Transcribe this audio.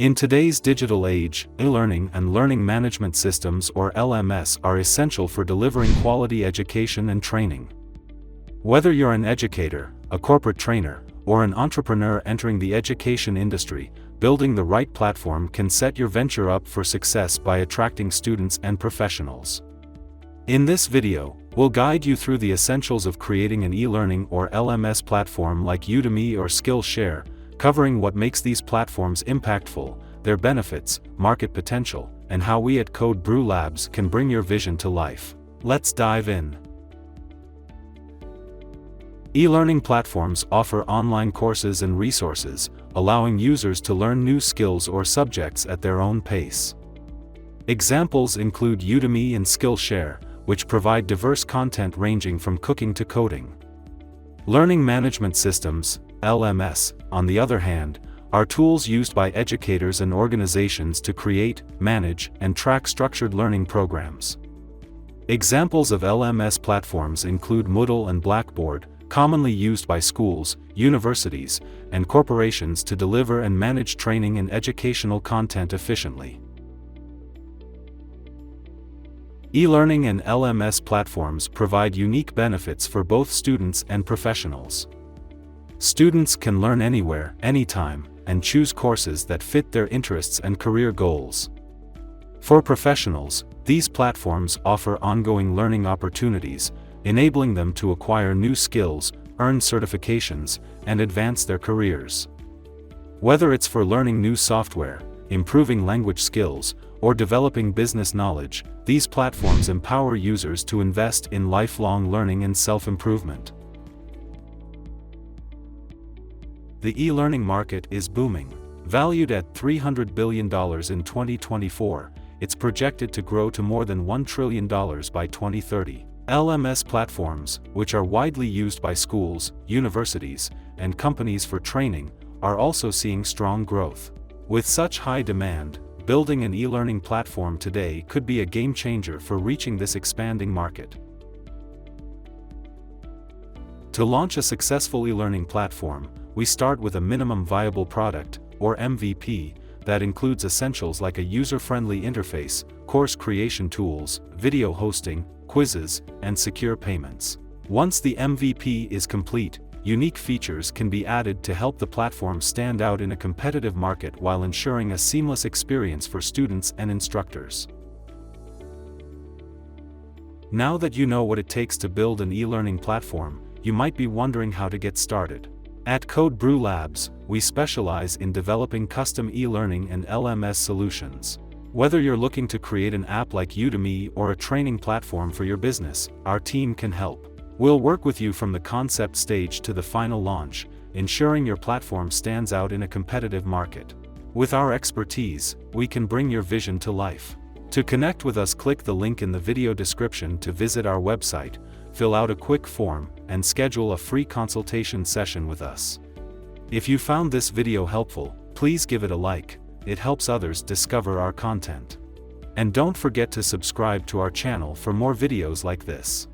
In today's digital age, e-learning and learning management systems or LMS are essential for delivering quality education and training. Whether you're an educator, a corporate trainer, or an entrepreneur entering the education industry, building the right platform can set your venture up for success by attracting students and professionals. In this video, we'll guide you through the essentials of creating an e-learning or LMS platform like Udemy or Skillshare, covering what makes these platforms impactful, their benefits, market potential, and how we at Brew Labs can bring your vision to life. Let's dive in. E-learning platforms offer online courses and resources, allowing users to learn new skills or subjects at their own pace. Examples include Udemy and Skillshare, which provide diverse content ranging from cooking to coding. Learning management systems, LMS, on the other hand, are tools used by educators and organizations to create, manage, and track structured learning programs. Examples of LMS platforms include Moodle and Blackboard, commonly used by schools, universities, and corporations to deliver and manage training and educational content efficiently. E-learning and LMS platforms provide unique benefits for both students and professionals. Students can learn anywhere, anytime, and choose courses that fit their interests and career goals. For professionals, these platforms offer ongoing learning opportunities, enabling them to acquire new skills, earn certifications, and advance their careers. Whether it's for learning new software, improving language skills, or developing business knowledge, these platforms empower users to invest in lifelong learning and self-improvement. The e-learning market is booming. Valued at $300 billion in 2024, it's projected to grow to more than $1 trillion by 2030. LMS platforms, which are widely used by schools, universities, and companies for training, are also seeing strong growth. With such high demand, building an e-learning platform today could be a game changer for reaching this expanding market. To launch a successful e-learning platform, we start with a minimum viable product, or MVP, that includes essentials like a user-friendly interface, course creation tools, video hosting, quizzes, and secure payments. Once the MVP is complete, unique features can be added to help the platform stand out in a competitive market while ensuring a seamless experience for students and instructors. Now that you know what it takes to build an e-learning platform, you might be wondering how to get started. At Brew Labs, we specialize in developing custom e-learning and LMS solutions. Whether you're looking to create an app like Udemy or a training platform for your business, our team can help. We'll work with you from the concept stage to the final launch, ensuring your platform stands out in a competitive market. With our expertise, we can bring your vision to life. To connect with us, click the link in the video description to visit our website, fill out a quick form, and schedule a free consultation session with us. If you found this video helpful, please give it a like. It helps others discover our content. And don't forget to subscribe to our channel for more videos like this.